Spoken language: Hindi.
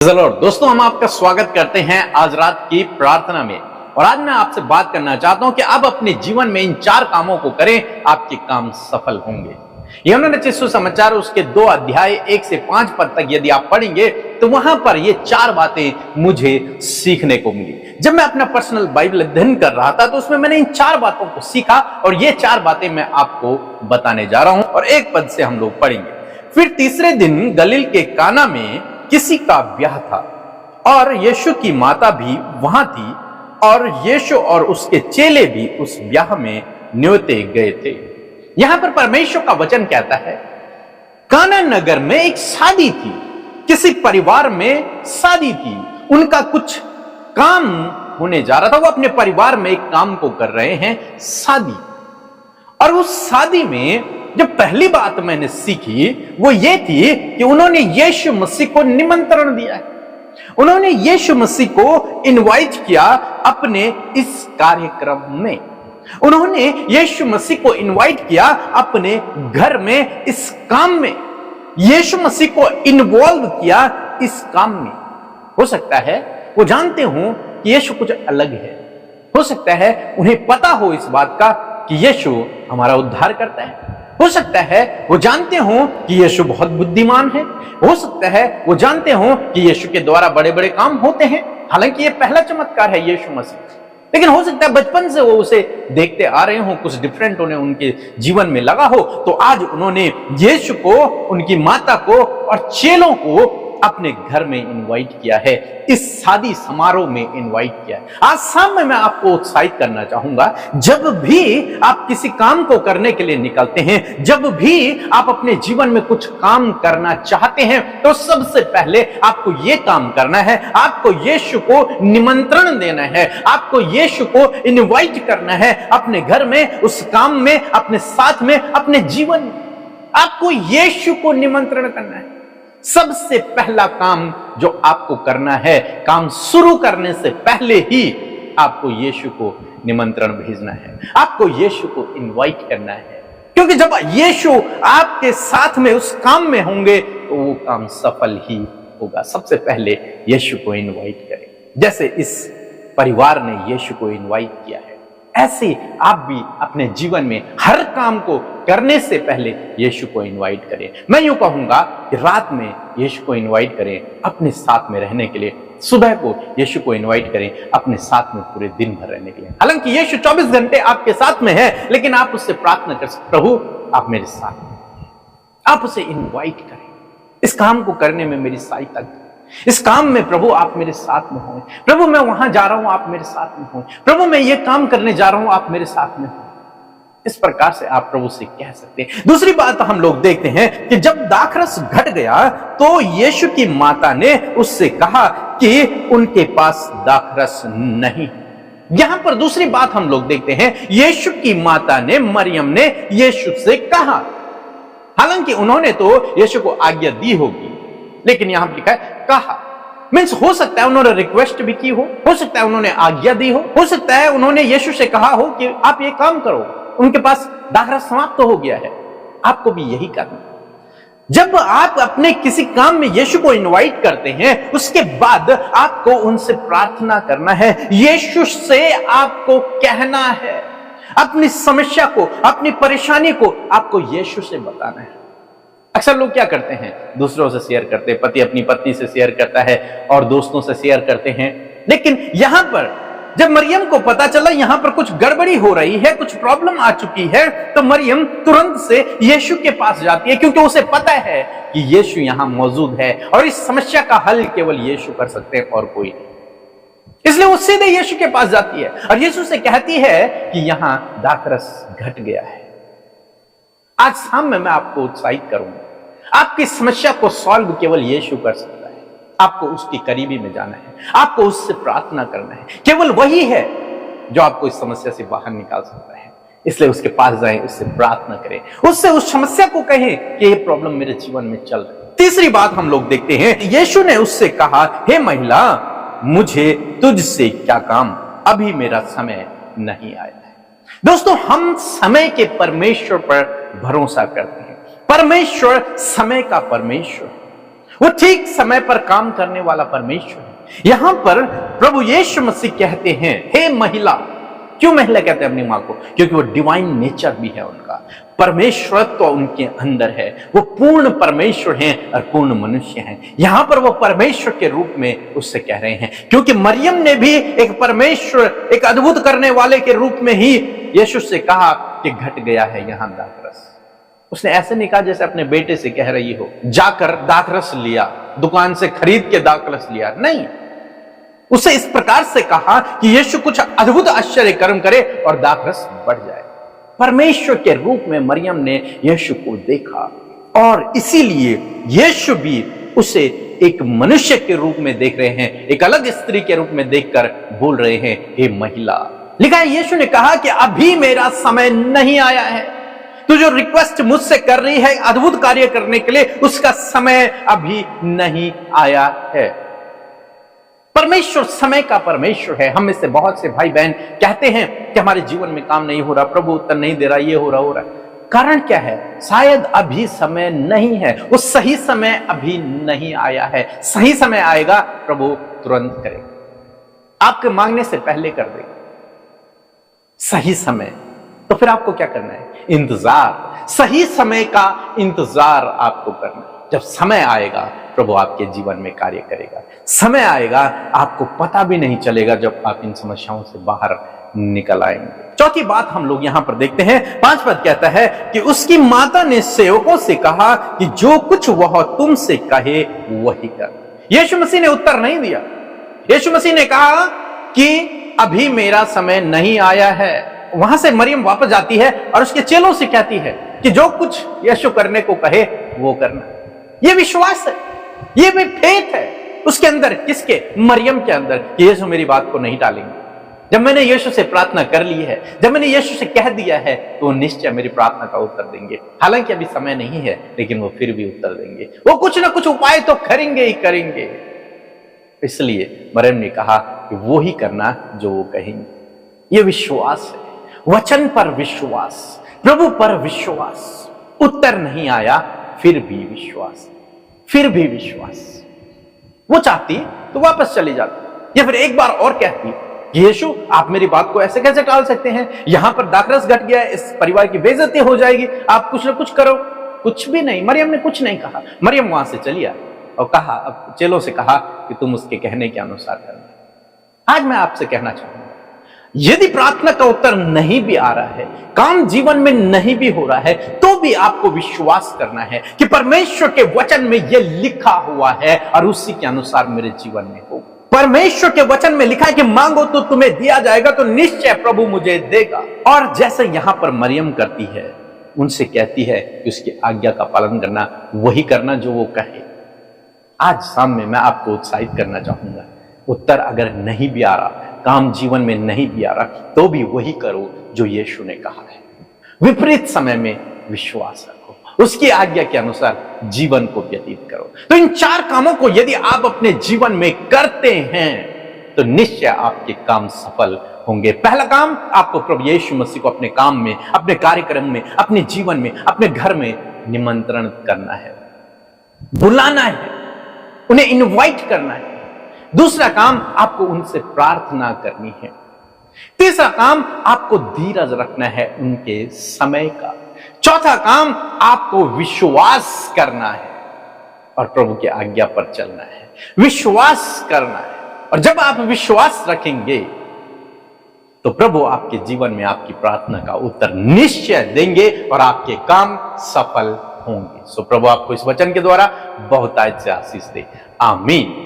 दोस्तों, हम आपका स्वागत करते हैं आज रात की प्रार्थना में। और आज मैं आपसे बात करना चाहता हूं कि आप अपने जीवन में इन 4 कामों को करें, आपके काम सफल होंगे। यूहन्ना रचित सुसमाचार उसके 2 अध्याय 1 से 5 पद तक यदि आप पढ़ेंगे तो वहां पर ये 4 बातें मुझे सीखने को मिली। जब मैं अपना पर्सनल बाइबल अध्ययन कर रहा था तो उसमें मैंने इन 4 बातों को सीखा और ये 4 बातें मैं आपको बताने जा रहा हूं और एक पद से हम लोग पढ़ेंगे। फिर तीसरे दिन गलील के काना में किसी का ब्याह था और यीशु की माता भी वहां थी और यीशु और उसके चेले भी उस ब्याह में न्योते गए थे। यहां पर परमेश्वर का वचन कहता है, काना नगर में एक शादी थी, किसी परिवार में शादी थी, उनका कुछ काम होने जा रहा था। वो अपने परिवार में एक काम को कर रहे हैं, शादी। और उस शादी में जब पहली बात मैंने सीखी वो ये थी कि उन्होंने यीशु मसीह को निमंत्रण दिया है। उन्होंने यीशु मसीह को इनवाइट किया अपने इस कार्यक्रम में। उन्होंने यीशु मसीह को इनवाइट किया अपने घर में, इस काम में। यीशु मसीह को इन्वॉल्व किया इस काम में। हो सकता है वो जानते हो कि यीशु कुछ अलग है। हो सकता है उन्हें पता हो इस बात का कि यीशु हमारा उद्धार करता है। हो सकता है वो जानते हो कि यीशु बहुत बुद्धिमान है। हो सकता है वो जानते हो कि यीशु के द्वारा बड़े बड़े काम होते हैं। हालांकि ये पहला चमत्कार है यीशु मसीह, लेकिन हो सकता है बचपन से वो उसे देखते आ रहे हो, कुछ डिफरेंट उन्हें उनके जीवन में लगा हो। तो आज उन्होंने यीशु को, उनकी माता को और चेलों को अपने घर में इनवाइट किया है, इस शादी समारोह में इनवाइट किया है। आज शाम में मैं आपको उत्साहित करना चाहूंगा, जब भी आप किसी काम को करने के लिए निकलते हैं, जब भी आप अपने जीवन में कुछ काम करना चाहते हैं, तो सबसे पहले आपको यह काम करना है, आपको यीशु को निमंत्रण देना है, आपको यीशु को इनवाइट करना है अपने घर में, उस काम में, अपने साथ में, अपने जीवन में। आपको यीशु को निमंत्रण करना है। सबसे पहला काम जो आपको करना है, काम शुरू करने से पहले ही आपको यीशु को निमंत्रण भेजना है, आपको यीशु को इनवाइट करना है। क्योंकि जब यीशु आपके साथ में उस काम में होंगे तो वो काम सफल ही होगा। सबसे पहले यीशु को इनवाइट करें। जैसे इस परिवार ने यीशु को इनवाइट किया है, ऐसे आप भी अपने जीवन में हर काम को करने से पहले यीशु को इनवाइट करें। मैं यूं कहूंगा कि रात में यीशु को इनवाइट करें अपने साथ में रहने के लिए, सुबह को यीशु को इनवाइट करें अपने साथ में पूरे दिन भर रहने के लिए। हालांकि यीशु 24 घंटे आपके साथ में है, लेकिन आप उससे प्रार्थना कर सकते, प्रभु आप मेरे साथ में। आप उसे इनवाइट करें, इस काम को करने में मेरी सहायता करें, इस काम में प्रभु आप मेरे साथ में हों। प्रभु मैं वहां जा रहा हूं, आप मेरे साथ में हों। प्रभु मैं ये काम करने जा रहा हूं, आप मेरे साथ में हों। इस प्रकार से आप प्रभु से कह सकते हैं। दूसरी बात हम लोग देखते हैं कि जब दाखरस घट गया तो यीशु की माता ने उससे कहा कि उनके पास दाखरस नहीं। यहां पर दूसरी बात हम लोग देखते हैं, यीशु की माता ने, मरियम ने यीशु से कहा। हालांकि उन्होंने तो यीशु को आज्ञा दी होगी, लेकिन यहां पर लिखा है कहा। मीन्स हो सकता है उन्होंने रिक्वेस्ट भी की हो सकता है उन्होंने आज्ञा दी हो सकता है उन्होंने यीशु से कहा हो कि आप ये काम करो, उनके पास दाखरस समाप्त हो गया है, आपको भी यही करना। जब आप अपने किसी काम में यीशु को इनवाइट करते हैं, उसके बाद आपको उनसे प्रार्थना करना है, यीशु से आपको कहना है, अपनी समस्या को, अपनी परेशानी को आपको यीशु से बताना है। अक्सर लोग क्या करते हैं, दूसरों से शेयर करते हैं, पति अपनी पत्नी से शेयर करता है और दोस्तों से शेयर करते हैं। लेकिन यहां पर जब मरियम को पता चला यहां पर कुछ गड़बड़ी हो रही है, कुछ प्रॉब्लम आ चुकी है, तो मरियम तुरंत से यीशु के पास जाती है, क्योंकि उसे पता है कि यीशु यहां मौजूद है और इस समस्या का हल केवल यीशु कर सकते हैं और कोई नहीं। इसलिए वो सीधे यीशु के पास जाती है और यीशु से कहती है कि यहां दाखरस घट गया है। आज शाम में मैं आपको उत्साहित करूंगा, आपकी समस्या को सॉल्व केवल यीशु कर सकता है। आपको उसकी करीबी में जाना है, आपको उससे प्रार्थना करना है। केवल वही है जो आपको इस समस्या से बाहर निकाल सकता है। इसलिए उसके पास जाएं, उससे प्रार्थना करें, उससे उस समस्या को कहें कि ये प्रॉब्लम मेरे जीवन में चल रही है। तीसरी बात हम लोग देखते हैं, यीशु ने उससे कहा, हे महिला, मुझे तुझसे क्या काम, अभी मेरा समय नहीं आया है। दोस्तों, हम समय के परमेश्वर पर भरोसा करते हैं। परमेश्वर समय का परमेश्वर, वो ठीक समय पर काम करने वाला परमेश्वर है। यहां पर प्रभु यीशु मसीह कहते हैं, हे महिला। क्यों महिला कहते हैं अपनी मां को? क्योंकि वो डिवाइन नेचर भी है उनका, परमेश्वरत्व तो उनके अंदर है। वो पूर्ण परमेश्वर हैं और पूर्ण मनुष्य हैं। यहां पर वो परमेश्वर के रूप में उससे कह रहे हैं, क्योंकि मरियम ने भी एक परमेश्वर, एक अद्भुत करने वाले के रूप में ही यीशु से कहा कि घट गया है यहां दाखरस। उसने ऐसे नहीं कहा जैसे अपने बेटे से कह रही हो, जाकर दाखरस लिया, दुकान से खरीद के दाखरस लिया। नहीं, उसे इस प्रकार से कहा कि यीशु कुछ अद्भुत आश्चर्य कर्म करे और दाखरस बढ़ जाए। परमेश्वर के रूप में मरियम ने यीशु को देखा और इसीलिए यीशु भी उसे एक मनुष्य के रूप में देख रहे हैं, एक अलग स्त्री के रूप में देखकर बोल रहे हैं, हे महिला। लिखा है यीशु ने कहा कि अभी मेरा समय नहीं आया है। तू जो रिक्वेस्ट मुझसे कर रही है अद्भुत कार्य करने के लिए, उसका समय अभी नहीं आया है। परमेश्वर समय का परमेश्वर है। हम में से बहुत से भाई बहन कहते हैं कि हमारे जीवन में काम नहीं हो रहा, प्रभु उत्तर नहीं दे रहा, ये हो रहा। कारण क्या है? शायद अभी समय नहीं है, वो सही समय अभी नहीं आया है। सही समय आएगा, प्रभु तुरंत करेगा, आपके मांगने से पहले कर देगा। सही समय, तो फिर आपको क्या करना है? इंतजार। सही समय का इंतजार आपको करना है। जब समय आएगा, प्रभु आपके जीवन में कार्य करेगा। समय आएगा, आपको पता भी नहीं चलेगा जब आप इन समस्याओं से बाहर निकल आएंगे। चौथी बात हम लोग यहां पर देखते हैं, 5 पद कहता है कि उसकी माता ने सेवकों से कहा कि जो कुछ वह तुमसे कहे वही कर। यीशु मसीह ने उत्तर नहीं दिया। यीशु मसीह ने कहा कि अभी मेरा समय नहीं आया है। वहां से मरियम वापस जाती है और उसके चेलों से कहती है कि जो कुछ यीशु करने को कहे वो करना। ये विश्वास है, ये भी फेथ है उसके अंदर। किसके? मरियम के अंदर, कि यीशु मेरी बात को नहीं टालेंगे। जब मैंने यीशु से प्रार्थना कर ली है, जब मैंने यीशु से कह दिया है, तो वो निश्चय मेरी प्रार्थना का उत्तर देंगे। हालांकि अभी समय नहीं है, लेकिन वो फिर भी उत्तर देंगे। वो कुछ ना कुछ उपाय तो करेंगे ही करेंगे। इसलिए मरियम ने कहा कि वो ही करना जो वो कहेंगे। ये विश्वास है, वचन पर विश्वास, प्रभु पर विश्वास। उत्तर नहीं आया, फिर भी विश्वास, फिर भी विश्वास। वो चाहती तो वापस चली जाती, या फिर एक बार और कहती, यीशु आप मेरी बात को ऐसे कैसे टाल सकते हैं? यहां पर दाखरस घट गया, इस परिवार की बेइज्जती हो जाएगी, आप कुछ ना कुछ करो। कुछ भी नहीं, मरियम ने कुछ नहीं कहा। मरियम वहां से चली आई और कहा, अब चेलों से कहा कि तुम उसके कहने के अनुसार करना। आज मैं आपसे कहना चाहूंगा, यदि प्रार्थना का उत्तर नहीं भी आ रहा है, काम जीवन में नहीं भी हो रहा है, तो भी आपको विश्वास करना है कि परमेश्वर के वचन में यह लिखा हुआ है और उसी के अनुसार मेरे जीवन में हो। परमेश्वर के वचन में लिखा है कि मांगो तो तुम्हें दिया जाएगा, तो निश्चय प्रभु मुझे देगा। और जैसे यहां पर मरियम करती है, उनसे कहती है कि उसकी आज्ञा का पालन करना, वही करना जो वो कहे। आज शाम में मैं आपको उत्साहित करना चाहूंगा, उत्तर अगर नहीं भी आ रहा, काम जीवन में नहीं भी आ रहा, तो भी वही करो जो यीशु ने कहा है। विपरीत समय में विश्वास रखो, उसकी आज्ञा के अनुसार जीवन को व्यतीत करो। तो इन 4 कामों को यदि आप अपने जीवन में करते हैं, तो निश्चय आपके काम सफल होंगे। पहला काम, आपको प्रभु यीशु मसीह को अपने काम में, अपने कार्यक्रम में, अपने जीवन में, अपने घर में निमंत्रण करना है, बुलाना है, उन्हें इनवाइट करना है। दूसरा काम, आपको उनसे प्रार्थना करनी है। तीसरा काम, आपको धीरज रखना है उनके समय का। चौथा काम, आपको विश्वास करना है और प्रभु की आज्ञा पर चलना है। विश्वास करना है, और जब आप विश्वास रखेंगे तो प्रभु आपके जीवन में आपकी प्रार्थना का उत्तर निश्चय देंगे और आपके काम सफल होंगे। सो प्रभु आपको इस वचन के द्वारा बहुतायत से आशीष दे। आमीन।